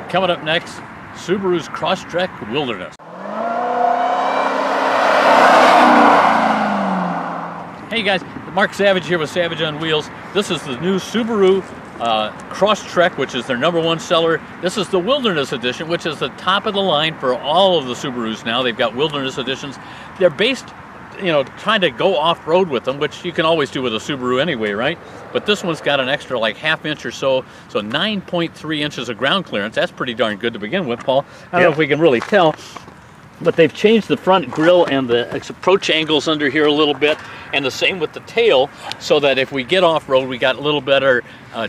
Coming up next, Subaru's Crosstrek Wilderness. Hey guys, Mark Savage here with Savage on Wheels. This is the new Subaru Crosstrek, which is their #1 seller. This is the Wilderness Edition, which is the top of the line for all of the Subarus now. They've got Wilderness Editions. They're based, you know, trying to go off-road with them, which you can always do with a Subaru anyway, right? But this one's got an extra like ½ inch or so 9.3 inches of ground clearance. That's pretty darn good to begin with, Paul. I don't know if we can really tell, but they've changed the front grille and the approach angles under here a little bit, and the same with the tail, so that if we get off-road, we got a little better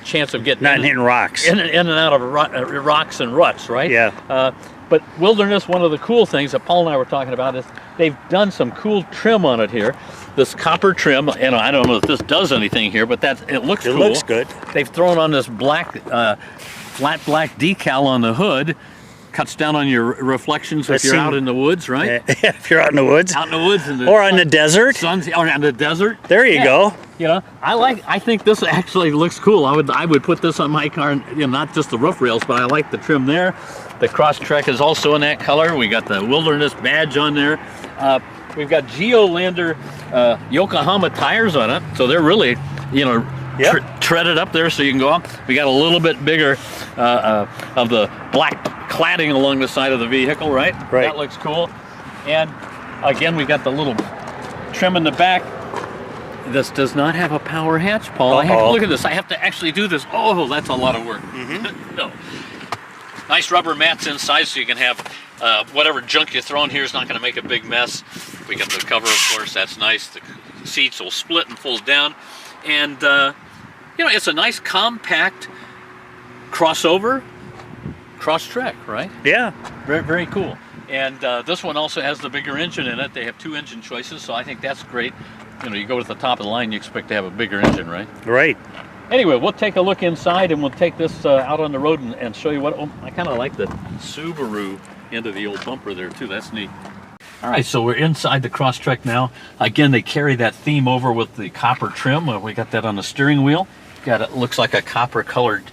chance of getting not hitting rocks, in and out of rocks and ruts, right? Yeah. But Wilderness, one of the cool things that Paul and I were talking about is they've done some cool trim on it here. This copper trim, and I don't know if this does anything here, but it looks cool. It looks good. They've thrown on this black, flat black decal on the hood. Cuts down on your reflections if you're out in the woods, right? Yeah, if you're out in the woods. Out in the woods. Or in the desert. Or in the desert. There you go. You know, I think this actually looks cool. I would put this on my car, and, you know, not just the roof rails, but I like the trim there. The Crosstrek is also in that color. We got the Wilderness badge on there. We've got Geolander Yokohama tires on it, so they're really, you know, treaded up there so you can go up. We got a little bit bigger of the black cladding along the side of the vehicle, right? Right. That looks cool. And again, we got the little trim in the back. This does not have a power hatch, Paul. I have to look at this. I have to actually do this. Oh, that's a lot of work. No. Nice rubber mats inside, so you can have whatever junk you throw in here is not going to make a big mess. We got the cover, of course. That's nice. The seats will split and fold down. And, you know, it's a nice compact crossover Crosstrek, right? Yeah. Very, very cool. And this one also has the bigger engine in it. They have 2 engine choices, so I think that's great. You know, you go to the top of the line, you expect to have a bigger engine, right? Right. Anyway, we'll take a look inside, and we'll take this out on the road and show you what. Oh, I kind of like the Subaru into the old bumper there too. That's neat. All right, so we're inside the Crosstrek now. Again, they carry that theme over with the copper trim. We got that on the steering wheel. Got it. Looks like a copper-colored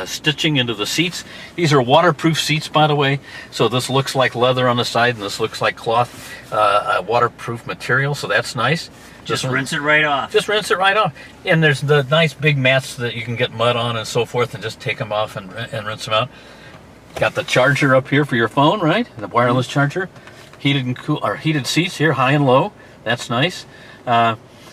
stitching into the seats. These are waterproof seats, by the way. So this looks like leather on the side, and this looks like cloth, waterproof material. So that's nice. Just rinse it right off. Just rinse it right off. And there's the nice big mats that you can get mud on and so forth, and just take them off and rinse them out. Got the charger up here for your phone, right? The wireless charger. Heated and cool, or heated seats here, high and low. That's nice.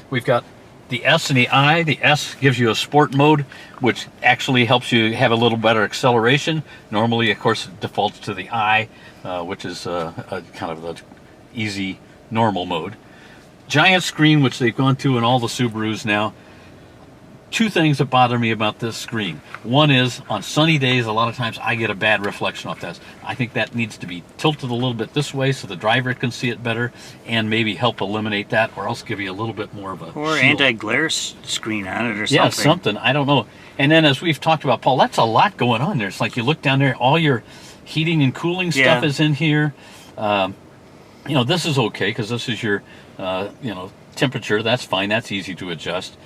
We've got the S and the I. The S gives you a sport mode, which actually helps you have a little better acceleration. Normally, of course, it defaults to the I, which is a kind of the easy, normal mode. Giant screen, which they've gone to in all the Subarus now. 2 things that bother me about this screen. One is, on sunny days, a lot of times I get a bad reflection off that. I think that needs to be tilted a little bit this way so the driver can see it better, and maybe help eliminate that, or else give you a little bit more of a or shield. Anti-glare screen on it or something. Yeah, something. I don't know. And then, as we've talked about, Paul, that's a lot going on there. It's like you look down there, all your heating and cooling stuff is in here. You know, this is okay because this is your, you know, temperature. That's fine. That's easy to adjust.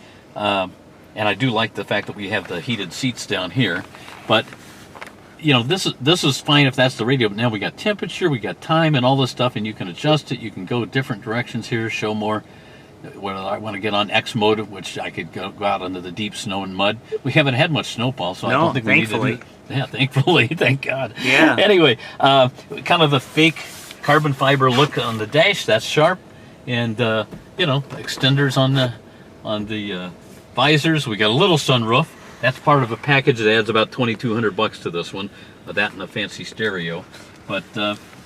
And I do like the fact that we have the heated seats down here. But, you know, this is fine if that's the radio. But now we got temperature, we got time, and all this stuff, and you can adjust it. You can go different directions here, show more. Whether I want to get on X mode, which I could go out into the deep snow and mud. We haven't had much snowfall, so I don't think we need to do. Yeah, thankfully, thank God. Yeah. Anyway, kind of the fake carbon fiber look on the dash. That's sharp, and you know, extenders on the visors. We got a little sunroof. That's part of a package that adds about $2,200 to this one. That and a fancy stereo. But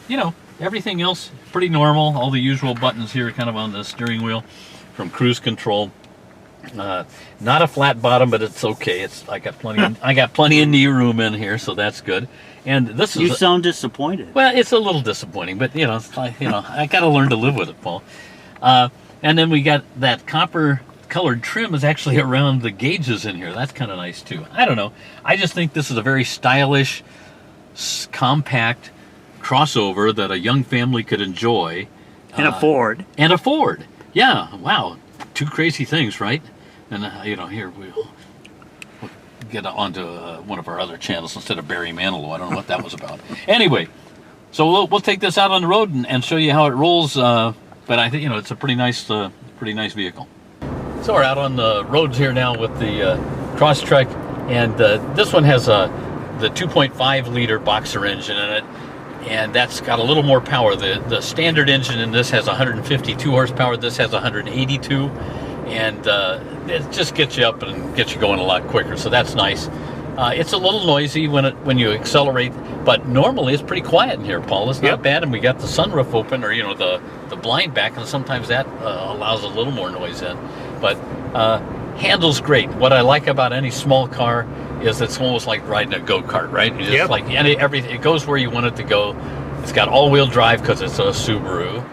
you know, everything else pretty normal. All the usual buttons here, kind of on the steering wheel, from cruise control. Not a flat bottom, but it's okay. It's I got plenty of knee room in here, so that's good. And this is. You sound disappointed. Well, it's a little disappointing, but you know, I got to learn to live with it, Paul. And then we got that copper colored trim is actually around the gauges in here. That's kind of nice too. I don't know. I just think this is a very stylish, compact crossover that a young family could enjoy And afford. And afford. Yeah. Wow. 2 crazy things, right? And you know, here we'll get onto one of our other channels instead of Barry Manilow. I don't know what that was about. Anyway, so we'll take this out on the road and show you how it rolls. But I think it's a pretty nice vehicle. So we're out on the roads here now with the Crosstrek, and this one has the 2.5 liter boxer engine in it, and that's got a little more power. The standard engine in this has 152 horsepower. This has 182, and it just gets you up and gets you going a lot quicker. So that's nice. It's a little noisy when you accelerate, but normally it's pretty quiet in here, Paul. It's not bad, and we got the sunroof open, or the blind back, and sometimes that allows a little more noise in. But handles great. What I like about any small car is it's almost like riding a go-kart, right? You just like everything, it goes where you want it to go. It's got all-wheel drive because it's a Subaru.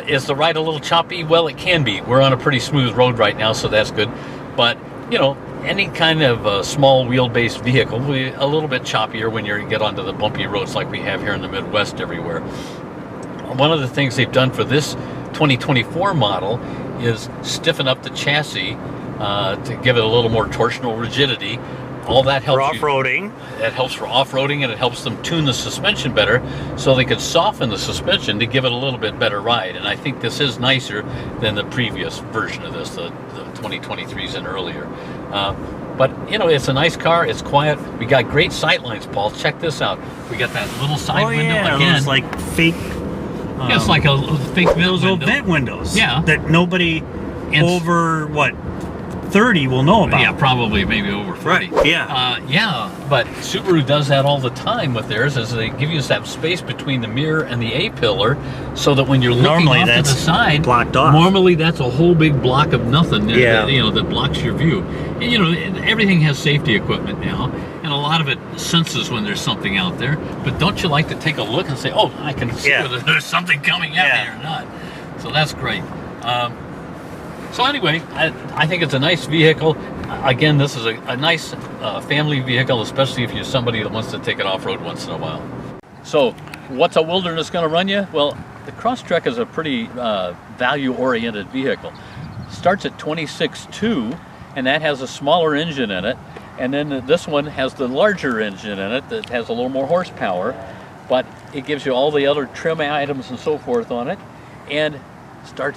Is the ride a little choppy? Well, it can be. We're on a pretty smooth road right now, so that's good. But any kind of small wheelbase vehicle will be a little bit choppier when you get onto the bumpy roads like we have here in the Midwest everywhere. One of the things they've done for this 2024 model is stiffen up the chassis to give it a little more torsional rigidity. All that helps for off-roading. It helps for off-roading, and it helps them tune the suspension better so they could soften the suspension to give it a little bit better ride. And I think this is nicer than the previous version of this, the 2023s and earlier. But it's a nice car. It's quiet. We got great sight lines, Paul. Check this out. We got that little side window again. It's like fake. It's like a fake those old vent windows. Yeah. That nobody over 30 will know about. Yeah, probably maybe over 30. Right. Yeah. But Subaru does that all the time with theirs, is they give you that space between the mirror and the A-pillar, so that when you're looking off to the side, blocked off. Normally that's a whole big block of nothing. Yeah. That blocks your view. And, everything has safety equipment now, and a lot of it senses when there's something out there. But don't you like to take a look and say, "Oh, I can see whether there's something coming at me or not." So that's great. So anyway, I think it's a nice vehicle. Again, this is a nice family vehicle, especially if you're somebody that wants to take it off-road once in a while. So what's a wilderness going to run you? Well, the Crosstrek is a pretty value-oriented vehicle. Starts at $26,200, and that has a smaller engine in it. And then this one has the larger engine in it that has a little more horsepower, but it gives you all the other trim items and so forth on it. And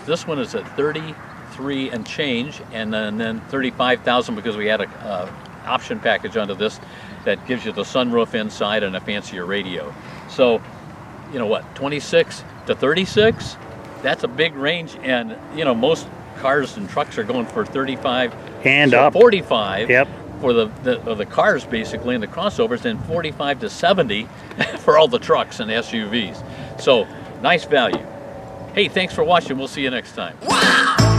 this one is at 33 and change, and then 35,000 because we had a option package under this that gives you the sunroof inside and a fancier radio. So 26 to 36, that's a big range, and most cars and trucks are going for 35 and up 45 for the cars basically, and the crossovers, and 45 to 70 for all the trucks and SUVs. So nice value. Hey, thanks for watching. We'll see you next time. Wow!